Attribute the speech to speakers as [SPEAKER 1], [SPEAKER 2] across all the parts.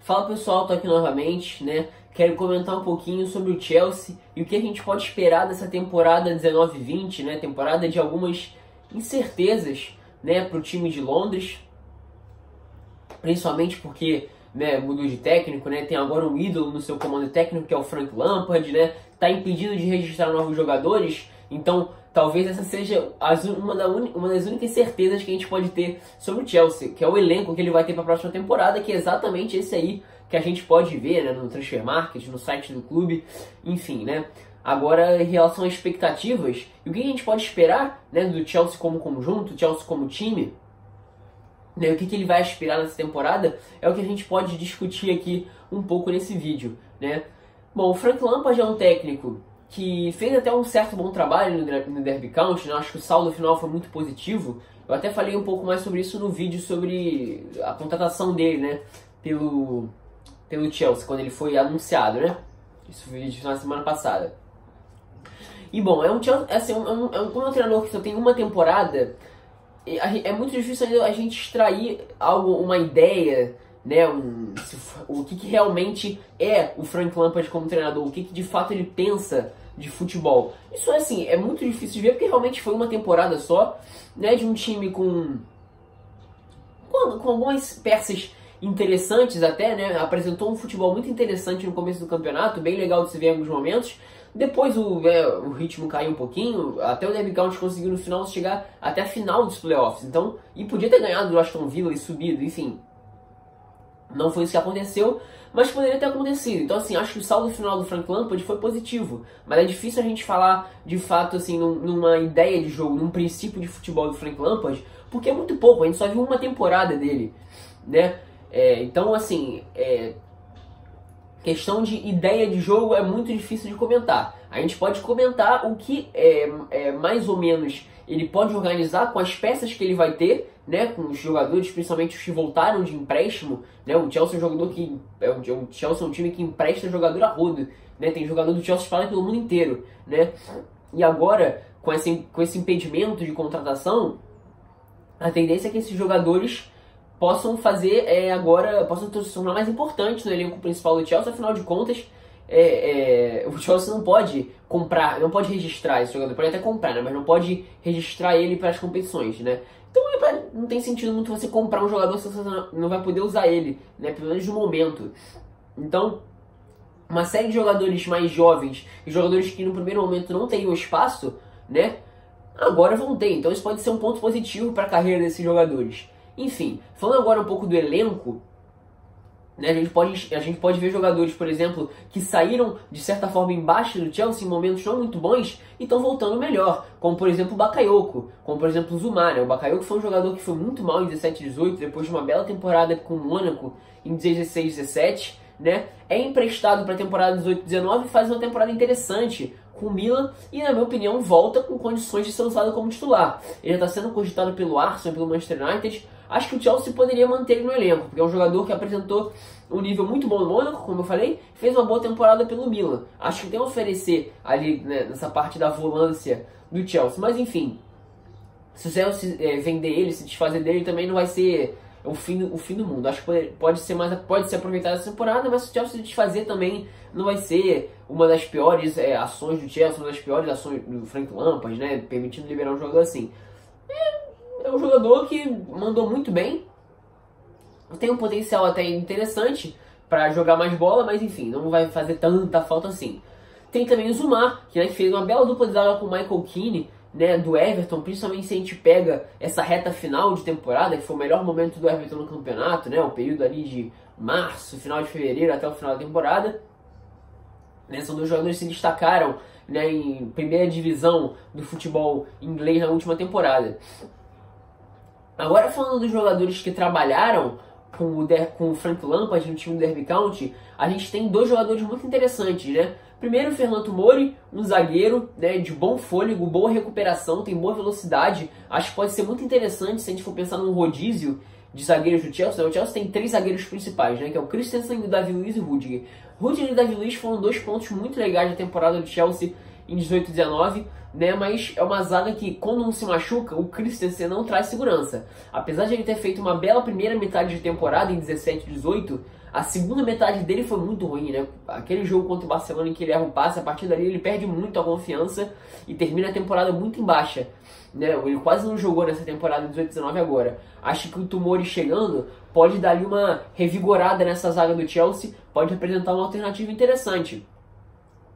[SPEAKER 1] Fala pessoal, tô aqui novamente, né? Quero comentar um pouquinho sobre o Chelsea e o que a gente pode esperar dessa temporada 19-20, né? Temporada de algumas incertezas, né, para o time de Londres, principalmente porque, né, mudou de técnico, né? Tem agora um ídolo no seu comando técnico que é o Frank Lampard, né? Tá impedido de registrar novos jogadores, então talvez essa seja uma das únicas certezas que a gente pode ter sobre o Chelsea, que é o elenco que ele vai ter para a próxima temporada, que é exatamente esse aí que a gente pode ver, né, no Transfer Market, no site do clube, enfim, né. Agora, em relação às expectativas, e o que a gente pode esperar, né, do Chelsea como conjunto, Chelsea como time, né, o que ele vai aspirar nessa temporada, é o que a gente pode discutir aqui um pouco nesse vídeo, né. Bom, o Frank Lampard é um técnico que fez até um certo bom trabalho no Derby County, né? Acho que o saldo final foi muito positivo. Eu até falei um pouco mais sobre isso no vídeo sobre a contratação dele, né, pelo Chelsea, quando ele foi anunciado, né? Isso foi na semana passada. E bom, como é um treinador que só tem uma temporada, é muito difícil a gente extrair uma ideia, né, o que realmente é o Frank Lampard como treinador, o que de fato ele pensa de futebol. Isso assim, é muito difícil de ver porque realmente foi uma temporada só, né, de um time com algumas peças interessantes até, né, apresentou um futebol muito interessante no começo do campeonato, bem legal de se ver em alguns momentos. Depois o ritmo caiu um pouquinho, até o Derby County conseguiu no final chegar até a final dos playoffs, então, e podia ter ganhado do Aston Villa e subido, enfim. Não foi isso que aconteceu, mas poderia ter acontecido. Então, assim, acho que o saldo final do Frank Lampard foi positivo. Mas é difícil a gente falar, de fato, assim, numa ideia de jogo, num princípio de futebol do Frank Lampard, porque é muito pouco, a gente só viu uma temporada dele, né? Então, assim, questão de ideia de jogo é muito difícil de comentar. A gente pode comentar o que mais ou menos ele pode organizar com as peças que ele vai ter, né, com os jogadores, principalmente os que voltaram de empréstimo, né? O Chelsea é um jogador que o Chelsea é um time que empresta jogador a rodo, né? Tem jogador do Chelsea espalhado pelo mundo inteiro, né? E agora, com esse impedimento de contratação, a tendência é que esses jogadores possam fazer possam se tornar mais importantes no elenco principal do Chelsea. Afinal de contas, o Chelsea não pode comprar, não pode registrar esse jogador, pode até comprar, né, mas não pode registrar ele para as competições, né? Então não tem sentido muito você comprar um jogador se você não vai poder usar ele, né, pelo menos no momento. Então, uma série de jogadores mais jovens e jogadores que no primeiro momento não teriam espaço, né, agora vão ter. Então isso pode ser um ponto positivo para a carreira desses jogadores. Enfim, falando agora um pouco do elenco, né, a gente pode ver jogadores, por exemplo, que saíram de certa forma embaixo do Chelsea em momentos não muito bons e estão voltando melhor, como por exemplo o Bakayoko, como por exemplo o Zouma, né? O Bakayoko foi um jogador que foi muito mal em 17-18, depois de uma bela temporada com o Mônaco em 16-17, né? É emprestado para a temporada 18-19 e faz uma temporada interessante com o Milan e, na minha opinião, volta com condições de ser usado como titular. Ele está sendo cogitado pelo Arsenal, pelo Manchester United. Acho que o Chelsea poderia manter ele no elenco, porque é um jogador que apresentou um nível muito bom no Mônaco, como eu falei, fez uma boa temporada pelo Milan. Acho que tem a oferecer ali, né, nessa parte da volância do Chelsea. Mas enfim, se o Chelsea vender ele, se desfazer dele, também não vai ser o fim do mundo. Acho que pode ser aproveitado essa temporada, mas se o Chelsea se desfazer também não vai ser uma das piores ações do Chelsea, uma das piores ações do Frank Lampard, né, permitindo liberar um jogador assim. É um jogador que mandou muito bem, tem um potencial até interessante para jogar mais bola, mas enfim, não vai fazer tanta falta assim. Tem também o Zouma, que, né, fez uma bela dupla de zaga com o Michael Keane, né, do Everton, principalmente se a gente pega essa reta final de temporada, que foi o melhor momento do Everton no campeonato, né, o período ali de março, final de fevereiro até o final da temporada. Né, são dois jogadores que se destacaram, né, em primeira divisão do futebol inglês na última temporada. Agora, falando dos jogadores que trabalharam com o Frank Lampard no time do Derby County, a gente tem dois jogadores muito interessantes, né? Primeiro, o Fernando Mori, um zagueiro, né, de bom fôlego, boa recuperação, tem boa velocidade. Acho que pode ser muito interessante se a gente for pensar num rodízio de zagueiros do Chelsea. O Chelsea tem três zagueiros principais, né, que é o Christensen, o David Luiz e o Rudiger. Rudiger e David Luiz foram dois pontos muito legais da temporada do Chelsea em 18-19, né? Mas é uma zaga que, quando um se machuca, o Christensen não traz segurança. Apesar de ele ter feito uma bela primeira metade de temporada em 17-18, a segunda metade dele foi muito ruim, né? Aquele jogo contra o Barcelona em que ele erra o passe, a partir dali ele perde muito a confiança e termina a temporada muito em baixa, né? Ele quase não jogou nessa temporada 18-19 agora. Acho que o Tomori chegando pode dar ali uma revigorada nessa zaga do Chelsea, pode representar uma alternativa interessante.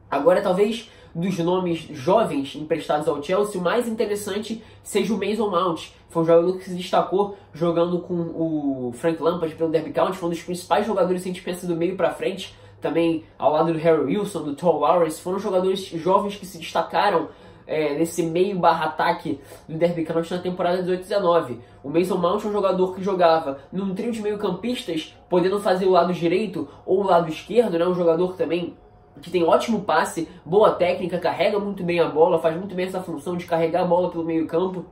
[SPEAKER 1] Agora, talvez, dos nomes jovens emprestados ao Chelsea, o mais interessante seja o Mason Mount. Foi um jogador que se destacou jogando com o Frank Lampard pelo Derby County, foi um dos principais jogadores que a gente pensa do meio para frente, também ao lado do Harry Wilson, do Tom Lawrence. Foram jogadores jovens que se destacaram nesse meio/ataque do Derby County na temporada 18-19. O Mason Mount é um jogador que jogava num trio de meio-campistas, podendo fazer o lado direito ou o lado esquerdo, né? Um jogador também que tem ótimo passe, boa técnica, carrega muito bem a bola, faz muito bem essa função de carregar a bola pelo meio-campo,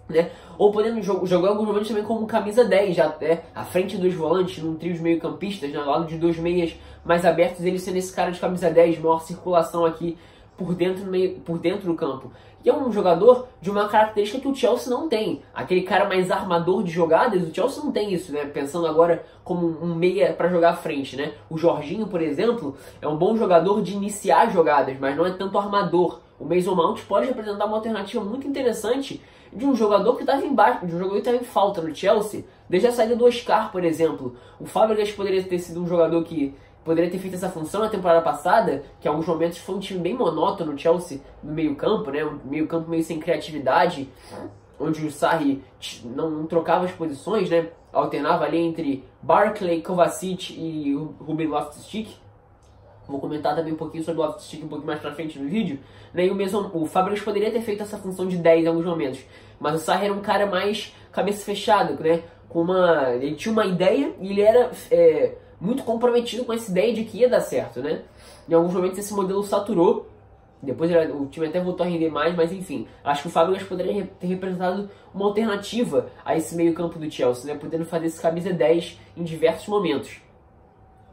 [SPEAKER 1] né? Ou podendo jogar alguns momentos também como camisa 10, já até à frente dos volantes, num trio de meio-campistas, né? Ao lado de dois meias mais abertos, ele sendo esse cara de camisa 10, maior circulação aqui por dentro do campo. E é um jogador de uma característica que o Chelsea não tem. Aquele cara mais armador de jogadas, o Chelsea não tem isso, né? Pensando agora como um meia para jogar à frente, né? O Jorginho, por exemplo, é um bom jogador de iniciar jogadas, mas não é tanto armador. O Mason Mount pode representar uma alternativa muito interessante de um jogador que estava embaixo, de um jogador que estava em falta no Chelsea, desde a saída do Oscar, por exemplo. O Fábregas poderia ter sido um jogador que poderia ter feito essa função na temporada passada, que em alguns momentos foi um time bem monótono no Chelsea, no meio-campo, né? Um meio-campo meio sem criatividade, onde o Sarri não trocava as posições, né? Alternava ali entre Barkley, Kovacic e Ruben Loftus-Cheek. Vou comentar também um pouquinho sobre o Loftus-Cheek um pouquinho mais pra frente no vídeo. Né? E o Fábregas poderia ter feito essa função de 10 em alguns momentos, mas o Sarri era um cara mais cabeça fechada, né? Ele tinha uma ideia e ele era muito comprometido com essa ideia de que ia dar certo, né? Em alguns momentos esse modelo saturou, depois o time até voltou a render mais, mas enfim, acho que o Fábregas poderia ter representado uma alternativa a esse meio campo do Chelsea, né? Podendo fazer esse camisa 10 em diversos momentos,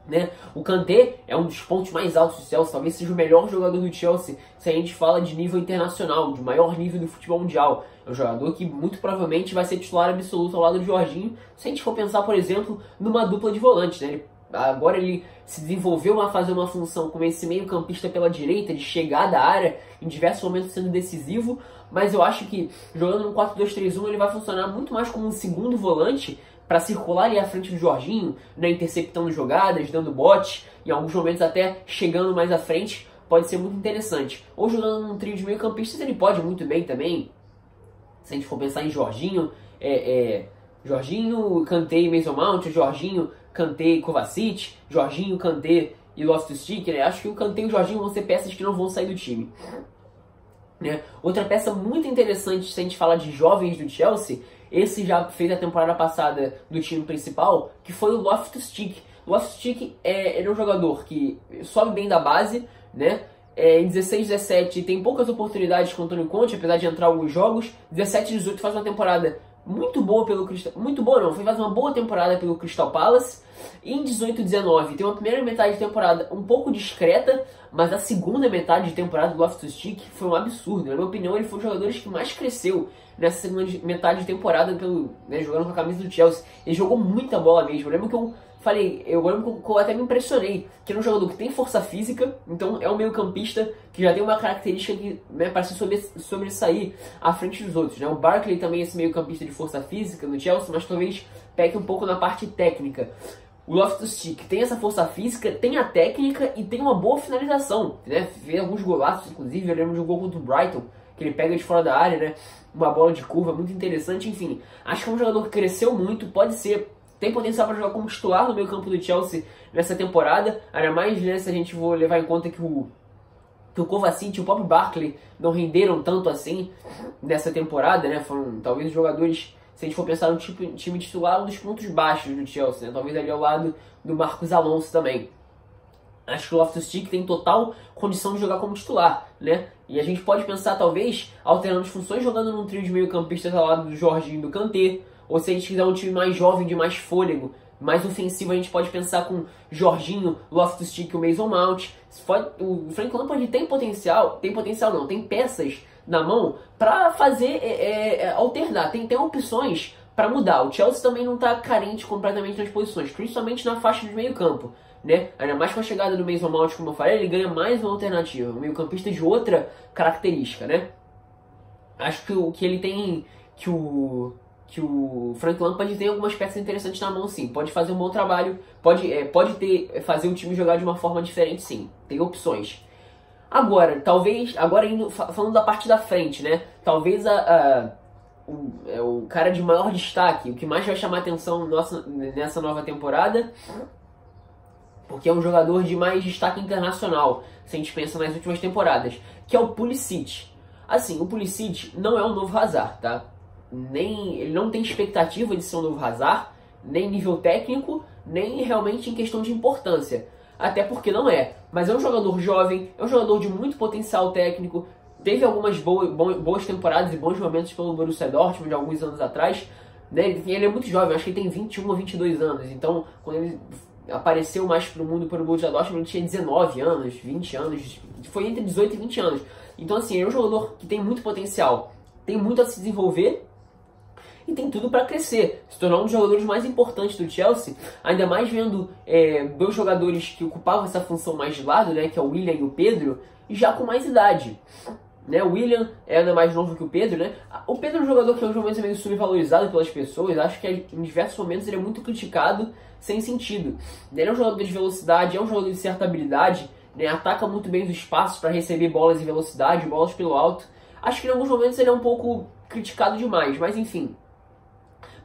[SPEAKER 1] né? O Kanté é um dos pontos mais altos do Chelsea, talvez seja o melhor jogador do Chelsea se a gente fala de nível internacional, de maior nível do futebol mundial. É um jogador que muito provavelmente vai ser titular absoluto ao lado do Jorginho, se a gente for pensar, por exemplo, numa dupla de volantes, né? Agora ele se desenvolveu a fazer uma função como esse meio campista pela direita, de chegada à área, em diversos momentos sendo decisivo, mas eu acho que jogando no 4-2-3-1 ele vai funcionar muito mais como um segundo volante, para circular ali à frente do Jorginho, né, interceptando jogadas, dando bote, em alguns momentos até chegando mais à frente, pode ser muito interessante. Ou jogando num trio de meio campistas ele pode muito bem também, se a gente for pensar em Jorginho, Jorginho, Kanté e Mason Mount, Jorginho, Kanté e Kovacic, Jorginho, Kanté e Loftus-Cheek, né? Acho que o Kanté e o Jorginho vão ser peças que não vão sair do time, né? Outra peça muito interessante, se a gente falar de jovens do Chelsea, esse já fez a temporada passada do time principal, que foi o Loftus-Cheek. O Loftus-Cheek ele é um jogador que sobe bem da base, né? Em 16-17 tem poucas oportunidades com o Antônio Conte, apesar de entrar alguns jogos. 17-18 faz uma temporada muito boa pelo Crystal... Muito boa não, faz uma boa temporada pelo Crystal Palace. E em 18-19 tem uma primeira metade de temporada um pouco discreta, mas a segunda metade de temporada do Loftus-Cheek foi um absurdo. Na minha opinião, ele foi um dos jogadores que mais cresceu nessa segunda metade de temporada jogando com a camisa do Chelsea. Ele jogou muita bola mesmo. Eu lembro que eu até me impressionei, que ele é um jogador que tem força física, então é um meio campista que já tem uma característica que, né, para se sobressair à frente dos outros, né? O Barkley também é esse meio campista de força física no Chelsea, mas talvez peque um pouco na parte técnica. O Loftus-Cheek tem essa força física, tem a técnica e tem uma boa finalização, né? Fez alguns golaços, inclusive, eu lembro de um gol contra o Brighton, que ele pega de fora da área, né? Uma bola de curva muito interessante, enfim. Acho que é um jogador que cresceu muito, tem potencial para jogar como titular no meio campo do Chelsea nessa temporada, ainda mais, né, se a gente for levar em conta que o Kovacic e o próprio Barkley não renderam tanto assim nessa temporada, né? Foram talvez os jogadores, se a gente for pensar no time titular, um dos pontos baixos do Chelsea, né? Talvez ali ao lado do Marcos Alonso também. Acho que o Loftus-Cheek tem total condição de jogar como titular, né? E a gente pode pensar, talvez, alternando as funções, jogando num trio de meio campistas ao lado do Jorginho e do Kanté, ou se a gente quiser um time mais jovem, de mais fôlego, Mais ofensivo a gente pode pensar com Jorginho, Loftus-Cheek e o Mason Mount. O Frank Lampard tem potencial não, tem peças na mão para fazer alternar, tem opções para mudar. O Chelsea também não está carente completamente nas posições, principalmente na faixa de meio campo, né? Ainda mais com a chegada do Mason Mount, como eu falei, ele ganha mais uma alternativa, um meio campista de outra característica, né? Acho que ele tem, que o Frank Lampard tem algumas peças interessantes na mão, sim. Pode fazer um bom trabalho, pode fazer o time jogar de uma forma diferente, sim. Tem opções. Agora indo, falando da parte da frente, né? Talvez o cara de maior destaque, o que mais vai chamar atenção nessa nova temporada, porque é um jogador de mais destaque internacional, se a gente pensa nas últimas temporadas, que é o Pulisic. Assim, o Pulisic não é um novo Hazard, tá? Ele não tem expectativa de ser um novo Hazard, nem nível técnico, nem realmente em questão de importância. Até porque não é. Mas é um jogador jovem, é um jogador de muito potencial técnico, teve algumas boas temporadas e bons momentos pelo Borussia Dortmund de alguns anos atrás, né? Ele é muito jovem, acho que ele tem 21 ou 22 anos, então quando ele apareceu mais pro mundo pelo Borussia Dortmund, ele tinha 19 anos, 20 anos, foi entre 18 e 20 anos. Então assim, ele é um jogador que tem muito potencial, tem muito a se desenvolver e tem tudo para crescer, se tornar um dos jogadores mais importantes do Chelsea, ainda mais vendo dois jogadores que ocupavam essa função mais de lado, né, que é o Willian e o Pedro, e já com mais idade. Né, o Willian é ainda mais novo que o Pedro, né? O Pedro é um jogador que em alguns momentos é meio subvalorizado pelas pessoas, acho que em diversos momentos ele é muito criticado sem sentido. Ele é um jogador de velocidade, é um jogador de certa habilidade, né? Ataca muito bem os espaços para receber bolas em velocidade, bolas pelo alto. Acho que em alguns momentos ele é um pouco criticado demais, mas enfim.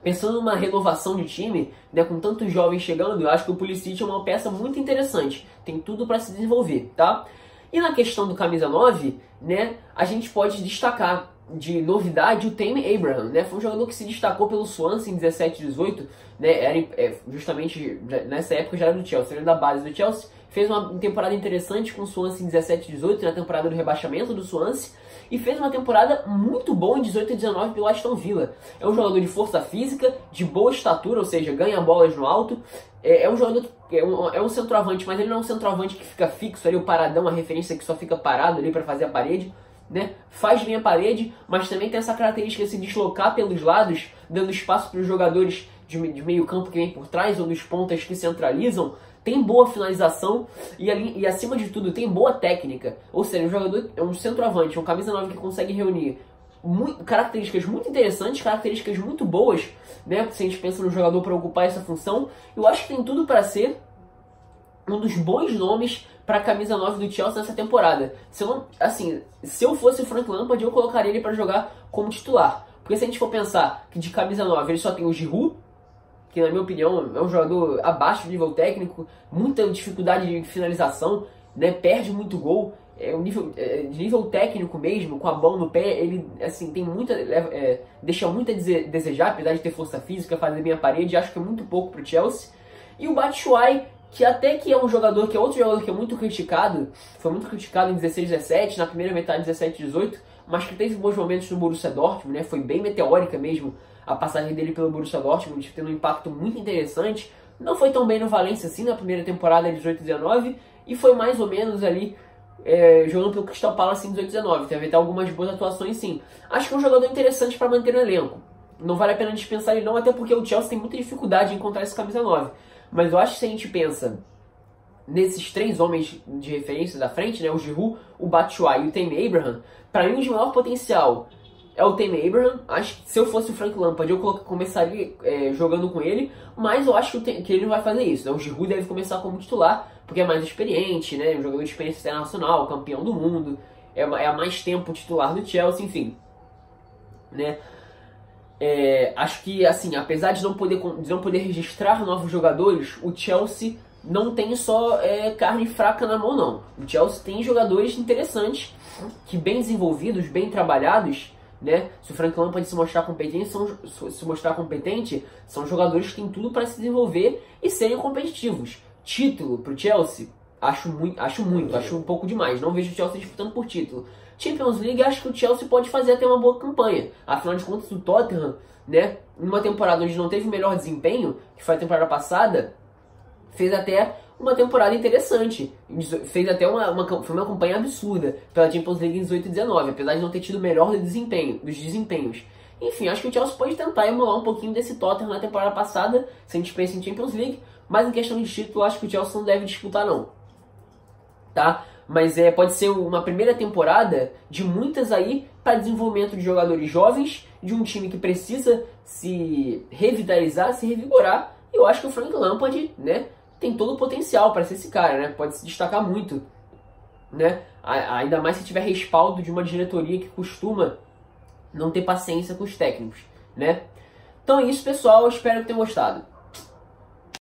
[SPEAKER 1] Pensando numa renovação de time, né, com tantos jovens chegando, eu acho que o Pulisic é uma peça muito interessante. Tem tudo para se desenvolver, tá? E na questão do camisa 9, né, a gente pode destacar de novidade o Tammy Abraham, né? Foi um jogador que se destacou pelo Swansea em 17 e 18, né? Justamente nessa época já era do Chelsea, era da base do Chelsea. Fez uma temporada interessante com o Swansea em 17 e 18, na temporada do rebaixamento do Swansea. E fez uma temporada muito boa em 18 e 19 pelo Aston Villa. É um jogador de força física, de boa estatura, ou seja, ganha bolas no alto. É um jogador que é um centroavante, mas ele não é um centroavante que fica fixo ali, o paradão, a referência que só fica parado ali para fazer a parede, né? Faz bem a parede, mas também tem essa característica de se deslocar pelos lados, dando espaço para os jogadores de meio campo que vem por trás, ou dos pontas que centralizam. Tem boa finalização e acima de tudo tem boa técnica. Ou seja, o jogador é um centroavante, um camisa 9 que consegue reunir características muito interessantes, características muito boas, né? Se a gente pensa no jogador para ocupar essa função, eu acho que tem tudo para ser um dos bons nomes para a camisa 9 do Chelsea nessa temporada. Se eu fosse o Frank Lampard, eu colocaria ele para jogar como titular. Porque se a gente for pensar que de camisa 9 ele só tem o Giroud, que na minha opinião é um jogador abaixo do nível técnico, muita dificuldade de finalização, né? Perde muito gol, de nível técnico mesmo, com a bola no pé, ele assim, tem deixa muito a desejar, apesar de ter força física, fazer bem a parede, acho que é muito pouco para o Chelsea. E o Batshuayi, que até que é um jogador, que é outro jogador que é muito criticado, foi muito criticado em 16 17, na primeira metade de 17 18, mas que teve bons momentos no Borussia Dortmund, né? Foi bem meteórica mesmo a passagem dele pelo Borussia Dortmund, tendo um impacto muito interessante. Não foi tão bem no Valência assim na primeira temporada de 18-19 e foi mais ou menos ali jogando pelo Crystal Palace em 18-19. Teve até algumas boas atuações sim. Acho que é um jogador interessante para manter no elenco. Não vale a pena dispensar ele não, até porque o Chelsea tem muita dificuldade em encontrar esse camisa 9. Mas eu acho que se a gente pensa nesses três homens de referência da frente, né, o Giroud, o Batshuayi e o Tammy Abraham, para mim o de maior potencial é o Tammy Abraham. Acho que se eu fosse o Frank Lampard, eu começaria jogando com ele, mas eu acho que ele não vai fazer isso, né? O Giroud deve começar como titular, porque é mais experiente, né? Um jogador de experiência internacional, campeão do mundo, é há mais tempo titular do Chelsea, enfim, né? Acho que, assim, apesar de não poder registrar novos jogadores, o Chelsea não tem só carne fraca na mão, não. O Chelsea tem jogadores interessantes, que bem desenvolvidos, bem trabalhados, né? Se o Frank Lampard se mostrar competente, são jogadores que têm tudo para se desenvolver e serem competitivos. Título para o Chelsea, acho um pouco demais. Não vejo o Chelsea disputando por título. Champions League, acho que o Chelsea pode fazer até uma boa campanha. Afinal de contas, o Tottenham, né, numa temporada onde não teve o melhor desempenho, que foi a temporada passada, fez até uma temporada interessante. Fez até foi uma campanha absurda pela Champions League em 18 e 19, apesar de não ter tido o melhor dos desempenhos. Enfim, acho que o Chelsea pode tentar emular um pouquinho desse Tottenham na temporada passada, se a gente pensa em Champions League, mas em questão de título, acho que o Chelsea não deve disputar não. Tá? Mas pode ser uma primeira temporada de muitas aí para desenvolvimento de jogadores jovens, de um time que precisa se revitalizar, se revigorar. E eu acho que o Frank Lampard, né, tem todo o potencial para ser esse cara, né? Pode se destacar muito, né? Ainda mais se tiver respaldo de uma diretoria que costuma não ter paciência com os técnicos, né? Então é isso, pessoal. Espero que tenham gostado.